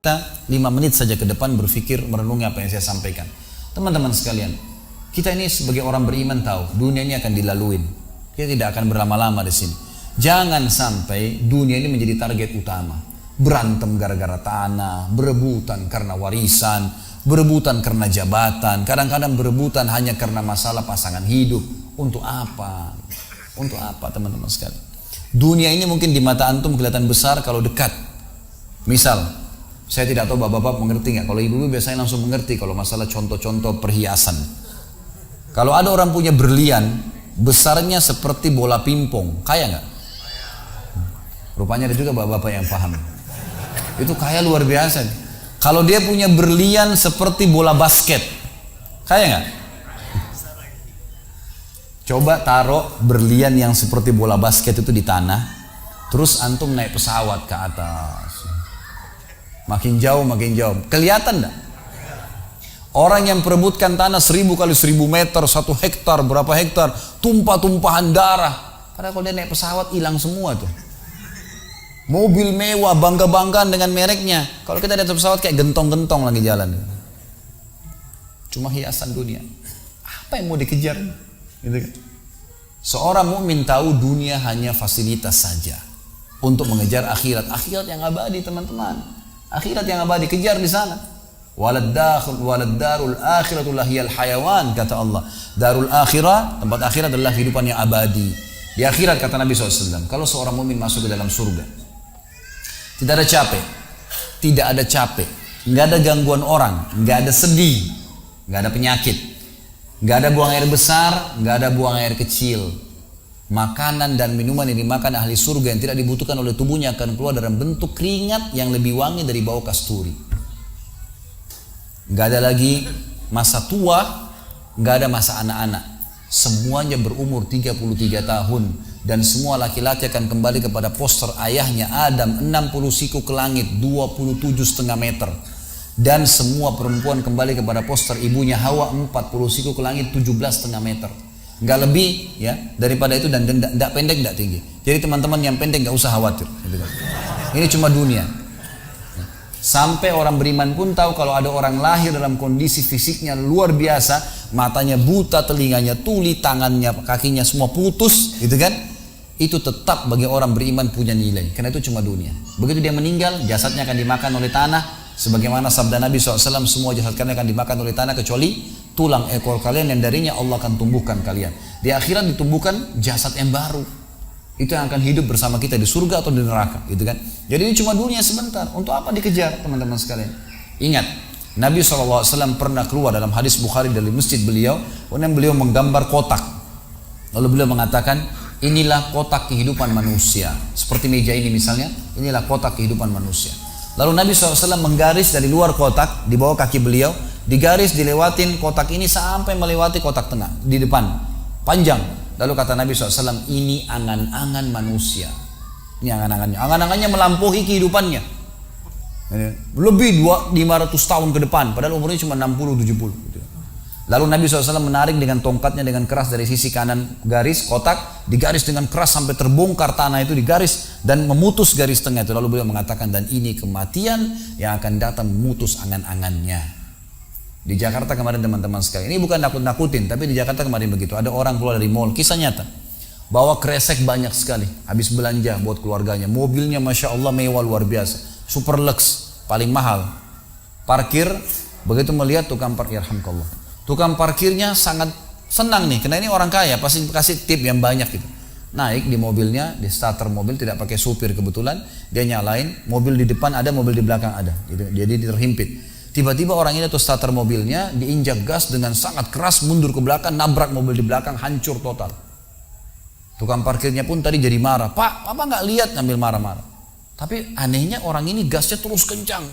kita 5 menit saja ke depan berpikir, merenungi apa yang saya sampaikan. Teman-teman sekalian, kita ini sebagai orang beriman tahu dunia ini akan dilaluin. Kita tidak akan berlama-lama di sini. Jangan sampai dunia ini menjadi target utama. Berantem gara-gara tanah, berebutan karena warisan, berebutan karena jabatan, kadang-kadang berebutan hanya karena masalah pasangan hidup. Untuk apa? Untuk apa teman-teman sekalian? Dunia ini mungkin di mata antum kelihatan besar kalau dekat. Misal, saya tidak tahu bapak-bapak mengerti nggak? Kalau ibu-ibu biasanya langsung mengerti kalau masalah contoh-contoh perhiasan. Kalau ada orang punya berlian, besarnya seperti bola pingpong, kaya nggak? Rupanya ada juga bapak-bapak yang paham. Itu kaya luar biasa. Kalau dia punya berlian seperti bola basket, kaya nggak? Coba taruh berlian yang seperti bola basket itu di tanah, terus antum naik pesawat ke atas. Makin jauh, kelihatan enggak? Orang yang perebutkan tanah 1000 kali 1000 meter, 1 hektar, berapa hektar, tumpah-tumpahan darah. Padahal kalau dia naik pesawat hilang semua tuh. Mobil mewah, bangga-banggaan dengan mereknya. Kalau kita naik pesawat kayak gentong-gentong lagi jalan. Cuma hiasan dunia. Apa yang mau dikejar? Gitu kan? Seorang mukmin tahu dunia hanya fasilitas saja untuk mengejar akhirat. Akhirat yang abadi teman-teman. Akhirat yang abadi, kejar di sana. Walad darul akhiratu lahiyal hayawan, kata Allah. Darul akhirah, tempat akhirat adalah kehidupan yang abadi. Di akhirat kata Nabi SAW, kalau seorang mukmin masuk ke dalam surga, tidak ada capek, nggak ada gangguan orang, nggak ada sedih, nggak ada penyakit, nggak ada buang air besar, nggak ada buang air kecil. Makanan dan minuman yang dimakan ahli surga yang tidak dibutuhkan oleh tubuhnya akan keluar dalam bentuk keringat yang lebih wangi dari bau kasturi. Gak ada lagi masa tua, gak ada masa anak-anak. Semuanya berumur 33 tahun dan semua laki-laki akan kembali kepada poster ayahnya Adam 60 siku ke langit 27,5 meter. Dan semua perempuan kembali kepada poster ibunya Hawa 40 siku ke langit 17,5 meter. Nggak lebih ya daripada itu dan tidak pendek tidak tinggi. Jadi teman-teman yang pendek nggak usah khawatir. Ini cuma dunia. Sampai orang beriman pun tahu kalau ada orang lahir dalam kondisi fisiknya luar biasa, matanya buta, telinganya tuli, tangannya, kakinya semua putus, gitu kan? Itu tetap bagi orang beriman punya nilai. Karena itu cuma dunia. Begitu dia meninggal, jasadnya akan dimakan oleh tanah. Sebagaimana sabda Nabi SAW, semua jasad kalian akan dimakan oleh tanah kecuali tulang ekor kalian yang darinya Allah akan tumbuhkan kalian. Di akhirat ditumbuhkan jasad yang baru. Itu yang akan hidup bersama kita di surga atau di neraka, gitu kan? Jadi ini cuma dunia sebentar. Untuk apa dikejar, teman-teman sekalian? Ingat, Nabi SAW pernah keluar dalam hadis Bukhari dari masjid beliau, kemudian beliau menggambar kotak. Lalu beliau mengatakan, inilah kotak kehidupan manusia. Seperti meja ini misalnya, inilah kotak kehidupan manusia. Lalu Nabi SAW menggaris dari luar kotak, di bawah kaki beliau, digaris, dilewatin kotak ini sampai melewati kotak tengah, di depan, panjang. Lalu kata Nabi SAW, ini angan-angan manusia. Ini angan-angannya. Angan-angannya melampaui kehidupannya. Lebih 500 tahun ke depan, padahal umurnya cuma 60-70. Lalu Nabi SAW menarik dengan tongkatnya dengan keras dari sisi kanan garis kotak, digaris dengan keras sampai terbongkar tanah itu digaris dan memutus garis tengah itu. Lalu beliau mengatakan, dan ini kematian yang akan datang memutus angan-angannya. Di Jakarta kemarin teman-teman sekalian, ini bukan nakut-nakutin, tapi di Jakarta kemarin begitu. Ada orang keluar dari mall, kisah nyata, bawa kresek banyak sekali, habis belanja buat keluarganya. Mobilnya Masya Allah mewah luar biasa, super lux, paling mahal. Parkir, begitu melihat tukang parkir, alhamdulillah. Tukang parkirnya sangat senang nih, karena ini orang kaya, pasti kasih tip yang banyak gitu. Naik di mobilnya, di starter mobil, tidak pakai supir kebetulan, dia nyalain, mobil di depan ada, mobil di belakang ada, gitu. Jadi terhimpit. Tiba-tiba orang ini tuh starter mobilnya, diinjak gas dengan sangat keras, mundur ke belakang, nabrak mobil di belakang, hancur total. Tukang parkirnya pun tadi jadi marah, Pak, apa nggak lihat, ngambil marah-marah. Tapi anehnya orang ini gasnya terus kencang,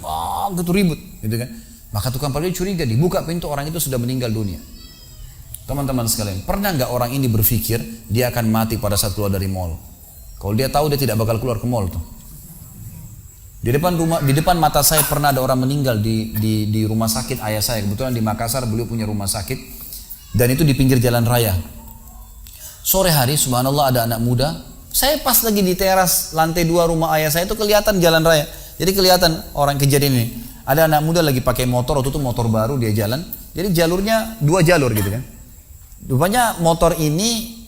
gitu ribut, gitu kan. Maka tukang parkir curiga, dibuka pintu, orang itu sudah meninggal dunia. Teman-teman sekalian, pernah nggak orang ini berpikir dia akan mati pada saat keluar dari mall? Kalau dia tahu dia tidak bakal keluar ke mall tuh. Di depan mata saya pernah ada orang meninggal di rumah sakit ayah saya. Kebetulan di Makassar beliau punya rumah sakit dan itu di pinggir jalan raya. Sore hari, subhanallah, ada anak muda. Saya pas lagi di teras lantai 2 rumah ayah saya itu kelihatan jalan raya. Jadi kelihatan orang kejadian ini. Ada anak muda lagi pakai motor, waktu itu motor baru dia jalan. Jadi jalurnya 2 jalur gitu kan. Rupanya motor ini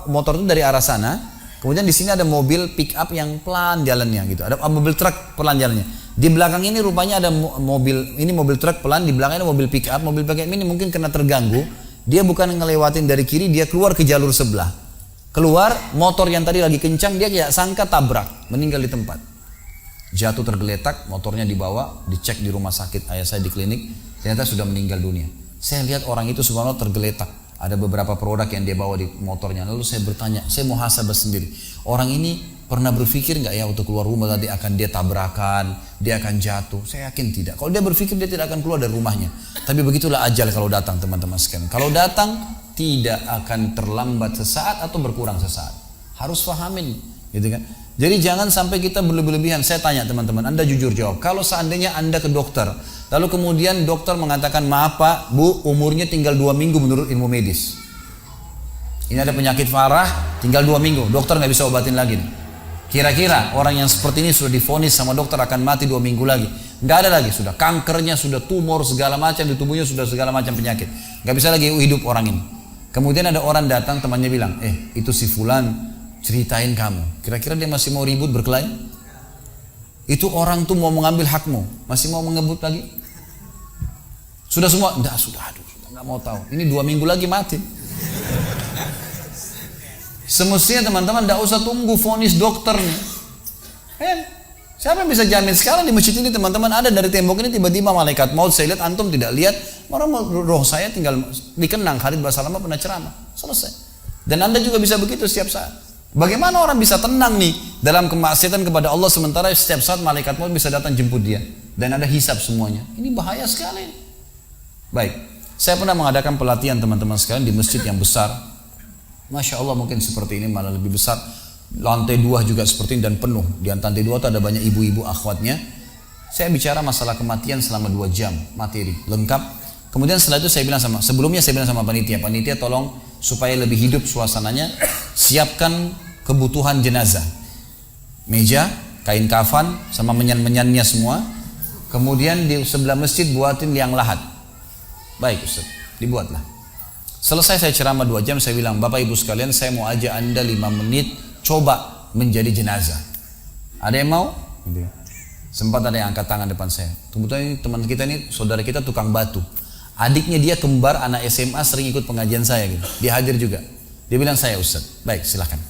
motor itu dari arah sana. Kemudian di sini ada mobil pick up yang pelan jalannya gitu. Ada mobil truk pelan jalannya. Di belakang ini rupanya ada mobil truk pelan, di belakang ada mobil pick up. Mobil pick up ini mungkin kena terganggu. Dia bukan ngelewatin dari kiri, dia keluar ke jalur sebelah. Keluar, motor yang tadi lagi kencang, dia kayak sangka tabrak, meninggal di tempat. Jatuh tergeletak, motornya dibawa, dicek di rumah sakit ayah saya di klinik, ternyata sudah meninggal dunia. Saya lihat orang itu subhanallah tergeletak. Ada beberapa produk yang dia bawa di motornya. Lalu saya bertanya, saya muhasabah sendiri. Orang ini pernah berpikir nggak ya untuk keluar rumah tadi akan dia tabrakan, dia akan jatuh? Saya yakin tidak. Kalau dia berpikir dia tidak akan keluar dari rumahnya. Tapi begitulah ajal kalau datang teman-teman sekalian. Kalau datang tidak akan terlambat sesaat atau berkurang sesaat. Harus fahamin, gitu kan? Jadi jangan sampai kita berlebihan. Saya tanya teman-teman, Anda jujur jawab. Kalau seandainya Anda ke dokter, lalu kemudian dokter mengatakan, maaf Pak, Bu, umurnya tinggal 2 minggu menurut ilmu medis. Ini ada penyakit parah, tinggal 2 minggu, dokter nggak bisa obatin lagi. Kira-kira orang yang seperti ini sudah divonis sama dokter akan mati 2 minggu lagi. Nggak ada lagi, sudah kankernya, sudah tumor segala macam di tubuhnya, sudah segala macam penyakit. Nggak bisa lagi hidup orang ini. Kemudian ada orang datang, temannya bilang, itu si fulan ceritain kamu. Kira-kira dia masih mau ribut berkelahi? Itu orang tuh mau mengambil hakmu, masih mau mengebut lagi? Sudah semua? Enggak, sudah, nggak mau tahu. Ini 2 minggu lagi mati. Semestinya teman-teman tidak usah tunggu vonis dokter nih. Siapa yang bisa jamin sekarang di masjid ini teman-teman ada dari tembok ini tiba-tiba malaikat maut, saya lihat antum tidak lihat, orang roh saya tinggal dikenang. Khalid Basalamah pernah ceramah, selesai. Dan Anda juga bisa begitu setiap saat. Bagaimana orang bisa tenang nih dalam kemaksiatan kepada Allah sementara setiap saat malaikat maut bisa datang jemput dia dan ada hisab semuanya. Ini bahaya sekali. Baik, saya pernah mengadakan pelatihan teman-teman sekalian di masjid yang besar. Masya Allah mungkin seperti ini malah lebih besar. Lantai 2 juga seperti ini dan penuh. Di lantai 2 itu ada banyak ibu-ibu akhwatnya. Saya bicara masalah kematian selama 2 jam materi lengkap. Kemudian setelah itu sebelumnya saya bilang sama panitia tolong supaya lebih hidup suasananya, siapkan kebutuhan jenazah, meja, kain kafan, sama menyan-menyannya semua. Kemudian di sebelah masjid buatin liang lahat. Baik Ustaz, dibuatlah. Selesai saya ceramah 2 jam, saya bilang, Bapak Ibu sekalian, saya mau ajak Anda 5 menit coba menjadi jenazah. Ada yang mau? Sempat ada yang angkat tangan depan saya. Kebetulan teman kita ini, saudara kita tukang batu. Adiknya dia kembar anak SMA sering ikut pengajian saya gitu. Dia hadir juga. Dia bilang, saya Ustaz. Baik, silakan.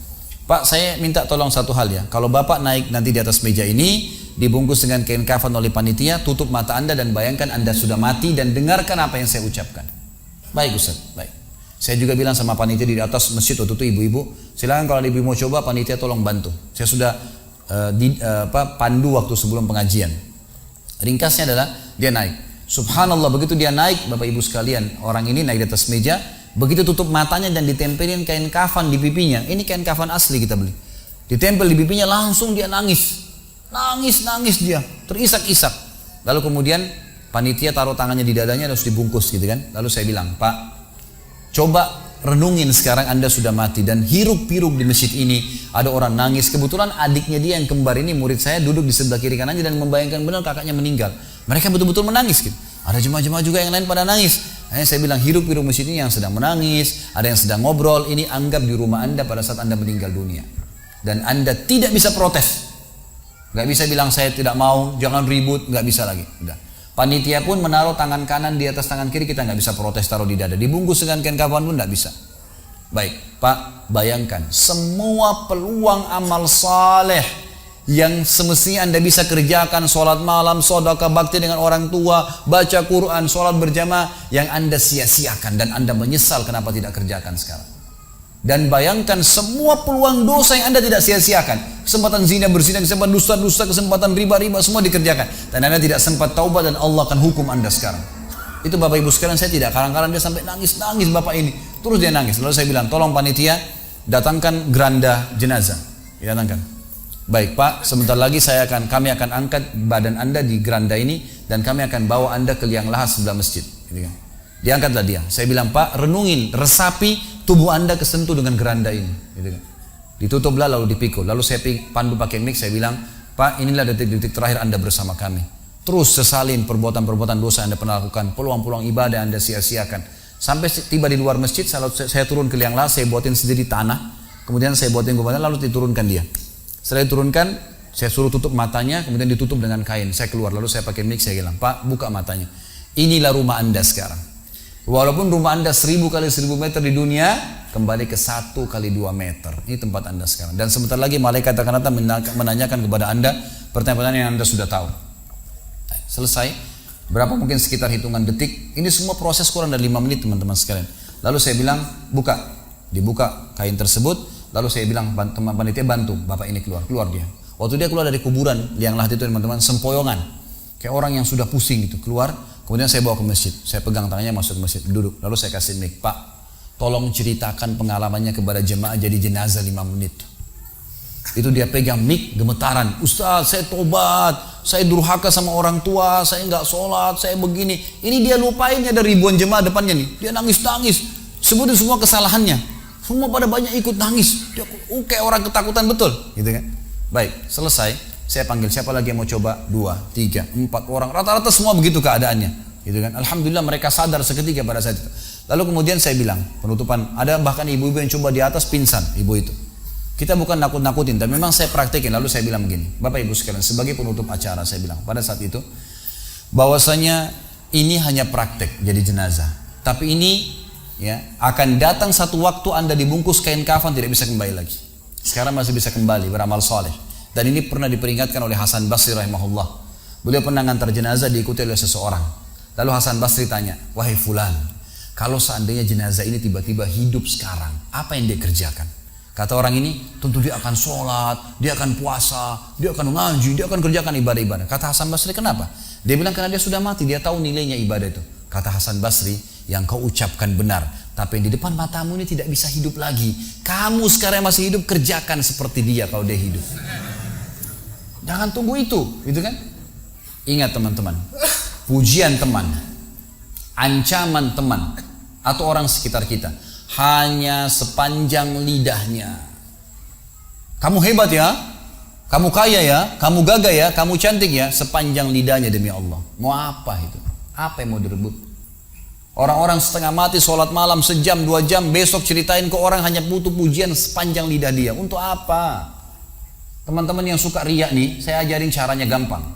Pak, saya minta tolong satu hal ya. Kalau Bapak naik nanti di atas meja ini, dibungkus dengan kain kafan oleh panitia, tutup mata Anda dan bayangkan Anda sudah mati dan dengarkan apa yang saya ucapkan. Baik Ustaz, baik. Saya juga bilang sama panitia di atas masjid waktu itu, ibu-ibu, silakan kalau ibu mau coba, panitia tolong bantu. Saya sudah pandu waktu sebelum pengajian. Ringkasnya adalah dia naik. Subhanallah, begitu dia naik, Bapak Ibu sekalian, orang ini naik di atas meja, begitu tutup matanya dan ditempelin kain kafan di pipinya. Ini kain kafan asli kita beli. Ditempel di pipinya, langsung dia nangis dia, terisak-isak. Lalu kemudian panitia taruh tangannya di dadanya, harus dibungkus gitu kan. Lalu saya bilang, Pak, coba renungin sekarang Anda sudah mati dan hiruk-pikuk di masjid ini ada orang nangis. Kebetulan adiknya dia yang kembar ini murid saya duduk di sebelah kiri kanannya dan membayangkan benar kakaknya meninggal. Mereka betul-betul menangis gitu. Ada jemaah-jemaah juga yang lain pada nangis. Saya bilang hiruk-pikuk masjid ini yang sedang menangis, ada yang sedang ngobrol. Ini anggap di rumah Anda pada saat Anda meninggal dunia. Dan Anda tidak bisa protes. Gak bisa bilang saya tidak mau, jangan ribut, gak bisa lagi. Udah. Panitia pun menaruh tangan kanan di atas tangan kiri, kita nggak bisa protes taruh di dada. Dibungkus dengan kain kafan pun nggak bisa. Baik, Pak, bayangkan semua peluang amal saleh yang semestinya Anda bisa kerjakan, sholat malam, sedekah bakti dengan orang tua, baca Quran, sholat berjamaah, yang Anda sia-siakan dan Anda menyesal kenapa tidak kerjakan sekarang. Dan bayangkan semua peluang dosa yang Anda tidak sia-siakan. Kesempatan zina, berzina, kesempatan dusta-dusta, kesempatan riba-riba, semua dikerjakan. Dan Anda tidak sempat taubat dan Allah akan hukum Anda sekarang. Itu Bapak Ibu sekalian, saya tidak karang-karang dia sampai nangis-nangis Bapak ini. Terus dia nangis. Lalu saya bilang, tolong panitia datangkan geranda jenazah. Datangkan. Baik Pak, sebentar lagi kami akan angkat badan Anda di geranda ini dan kami akan bawa Anda ke liang lahat sebelah masjid. Gitu kan. Diangkatlah dia. Saya bilang, Pak, renungin, resapi tubuh Anda kesentuh dengan geranda ini. Gitu kan. Ditutuplah lalu dipikul. Lalu saya pandu pakai mic, saya bilang, Pak, inilah detik-detik terakhir Anda bersama kami. Terus sesalin perbuatan-perbuatan dosa yang Anda pernah lakukan, peluang-peluang ibadah yang Anda sia-siakan. Sampai tiba di luar masjid, saya turun ke liang lahat, saya buatin sendiri tanah, kemudian saya buatin gubernur, lalu diturunkan dia. Setelah diturunkan, saya suruh tutup matanya, kemudian ditutup dengan kain. Saya keluar, lalu saya pakai mic, saya bilang, Pak, buka matanya. Inilah rumah Anda sekarang. Walaupun rumah Anda 1000 kali 1000 meter di dunia, kembali ke 1 kali 2 meter. Ini tempat Anda sekarang. Dan sebentar lagi malaikat akan datang menanyakan kepada Anda pertanyaan-pertanyaan yang Anda sudah tahu. Selesai. Berapa mungkin sekitar hitungan detik. Ini semua proses kurang dari 5 menit teman-teman sekalian. Lalu saya bilang, buka. Dibuka kain tersebut. Lalu saya bilang, teman panitia bantu. Bapak ini keluar. Keluar dia. Waktu dia keluar dari kuburan, liang lahat itu teman-teman, sempoyongan. Kayak orang yang sudah pusing gitu. Keluar. Kemudian saya bawa ke masjid. Saya pegang tangannya masuk ke masjid. Duduk. Lalu saya kasih mic. Pak, tolong ceritakan pengalamannya kepada jemaah jadi jenazah 5 menit. Itu dia pegang mic, gemetaran. Ustaz, saya tobat. Saya durhaka sama orang tua. Saya nggak sholat. Saya begini. Ini dia lupain, ada ribuan jemaah depannya nih. Dia nangis-nangis. Sebutin semua kesalahannya. Semua pada banyak ikut nangis. Dia kayak orang ketakutan betul. Gitu kan. Baik, selesai. Saya panggil siapa lagi yang mau coba? 2, 3, 4 orang. Rata-rata semua begitu keadaannya. Gitu kan. Alhamdulillah mereka sadar seketika pada saat itu. Lalu kemudian saya bilang, penutupan, ada bahkan ibu-ibu yang coba di atas pingsan, ibu itu. Kita bukan nakut-nakutin, tapi memang saya praktekin. Lalu saya bilang begini, Bapak Ibu sekalian, sebagai penutup acara saya bilang pada saat itu, bahwasanya ini hanya praktek jadi jenazah. Tapi ini ya akan datang satu waktu Anda dibungkus kain kafan tidak bisa kembali lagi. Sekarang masih bisa kembali beramal soleh. Dan ini pernah diperingatkan oleh Hasan Basri rahimahullah. Beliau pernah ngantar jenazah diikuti oleh seseorang. Lalu Hasan Basri tanya, wahai fulan, kalau seandainya jenazah ini tiba-tiba hidup sekarang, apa yang dia kerjakan? Kata orang ini, tentu dia akan sholat, dia akan puasa, dia akan ngaji, dia akan kerjakan ibadah-ibadah. Kata Hasan Basri, kenapa? Dia bilang karena dia sudah mati, dia tahu nilainya ibadah itu. Kata Hasan Basri, yang kau ucapkan benar, tapi yang di depan matamu ini tidak bisa hidup lagi. Kamu sekarang masih hidup, kerjakan seperti dia kalau dia hidup. Jangan tunggu itu, gitu kan? Ingat teman-teman, pujian teman, ancaman teman, atau orang sekitar kita, hanya sepanjang lidahnya. Kamu hebat ya, kamu kaya ya, kamu gagah ya, kamu cantik ya, sepanjang lidahnya demi Allah. Mau apa itu? Apa yang mau direbut? Orang-orang setengah mati sholat malam sejam 2 jam, besok ceritain ke orang hanya butuh pujian sepanjang lidah dia. Untuk apa? Teman-teman yang suka riak nih, saya ajarin caranya gampang.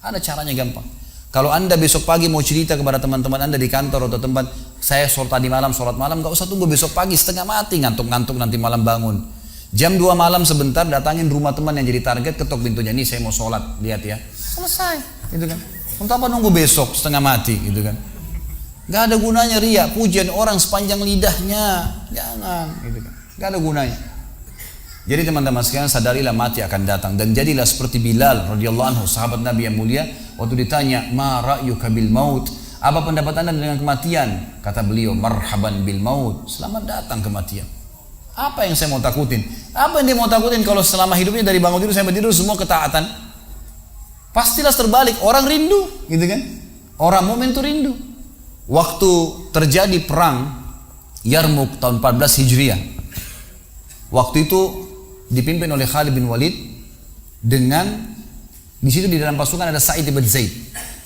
Ada caranya gampang. Kalau Anda besok pagi mau cerita kepada teman-teman Anda di kantor atau tempat, saya sholat tadi malam, sholat malam, gak usah tunggu besok pagi setengah mati, ngantuk-ngantuk nanti malam bangun. Jam 2 malam sebentar datangin rumah teman yang jadi target, ketok pintunya, nih saya mau sholat, lihat ya. Selesai, gitu kan. Untuk apa nunggu besok setengah mati, gitu kan. Gak ada gunanya riak, pujian orang sepanjang lidahnya, jangan, gitu kan. Gak ada gunanya. Jadi teman-teman sekalian sadarilah mati akan datang dan jadilah seperti Bilal radhiyallahu anhu, sahabat Nabi yang mulia, waktu ditanya, "Ma ra'yuka bil maut?" Apa pendapat Anda dengan kematian? Kata beliau, "Marhaban bil maut." Selamat datang kematian. Apa yang saya mau takutin? Apa yang dia mau takutin kalau selama hidupnya dari bangun tidur sampai tidur semua ketaatan? Pastilah terbalik, orang rindu, gitu kan? Orang mukmin itu rindu. Waktu terjadi perang Yarmuk tahun 14 Hijriah. Waktu itu dipimpin oleh Khalid bin Walid dengan di situ di dalam pasukan ada Sa'id bin Zaid.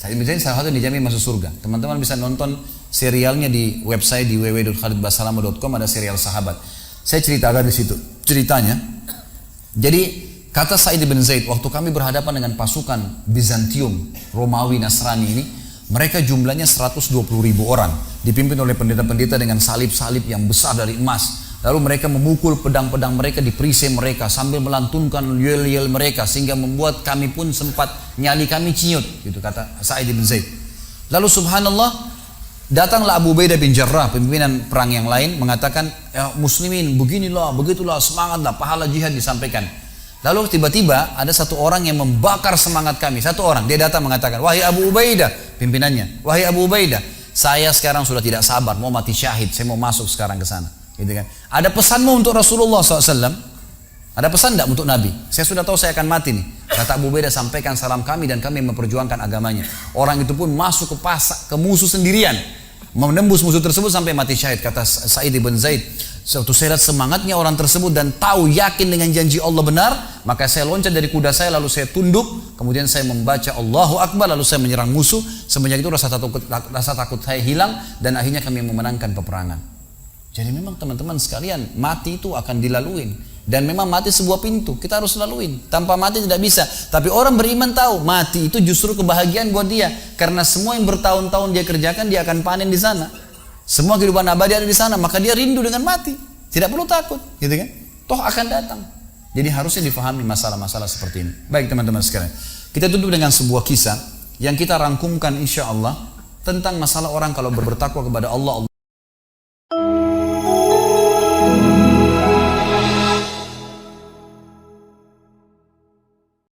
Sa'id bin Zaid salah satu dijamin masuk surga. Teman-teman bisa nonton serialnya di website di www.khalidbasalama.com, ada serial sahabat. Saya ceritakan di situ ceritanya. Jadi kata Sa'id bin Zaid, waktu kami berhadapan dengan pasukan Bizantium, Romawi, Nasrani ini, mereka jumlahnya 120.000 orang, dipimpin oleh pendeta-pendeta dengan salib-salib yang besar dari emas. Lalu mereka memukul pedang-pedang mereka di perisai mereka sambil melantunkan yel-yel mereka sehingga membuat kami pun sempat nyali kami ciut, gitu kata Sa'id bin Zaid. Lalu subhanallah datanglah Abu Ubaidah bin Jarrah, pimpinan perang yang lain, mengatakan, ya muslimin beginilah, begitulah, semangatlah, pahala jihad disampaikan. Lalu tiba-tiba ada satu orang yang membakar semangat kami, satu orang, dia datang mengatakan, wahai Abu Ubaidah, pimpinannya, wahai Abu Ubaidah, saya sekarang sudah tidak sabar, mau mati syahid, saya mau masuk sekarang ke sana. Gitu kan. Ada pesanmu untuk Rasulullah SAW? Ada pesan tidak untuk Nabi? Saya sudah tahu saya akan mati nih. Kata Abu Ubaidah, sampaikan salam kami dan kami memperjuangkan agamanya. Orang itu pun masuk ke musuh sendirian, menembus musuh tersebut sampai mati syahid. Kata Sa'id bin Zaid, Suatu saya lihat semangatnya orang tersebut dan tahu yakin dengan janji Allah benar, maka saya loncat dari kuda saya lalu saya tunduk, kemudian saya membaca Allahu Akbar lalu saya menyerang musuh. Semenjak itu rasa takut saya hilang dan akhirnya kami memenangkan peperangan. Jadi memang teman-teman sekalian, mati itu akan dilaluin dan memang mati sebuah pintu, kita harus laluin. Tanpa mati tidak bisa. Tapi orang beriman tahu mati itu justru kebahagiaan buat dia, karena semua yang bertahun-tahun dia kerjakan dia akan panen di sana. Semua kehidupan abadi ada di sana, maka dia rindu dengan mati. Tidak perlu takut, gitu kan? Toh akan datang. Jadi harusnya difahami masalah-masalah seperti ini. Baik teman-teman sekalian, kita tutup dengan sebuah kisah yang kita rangkumkan insya Allah tentang masalah orang kalau bertakwa kepada Allah.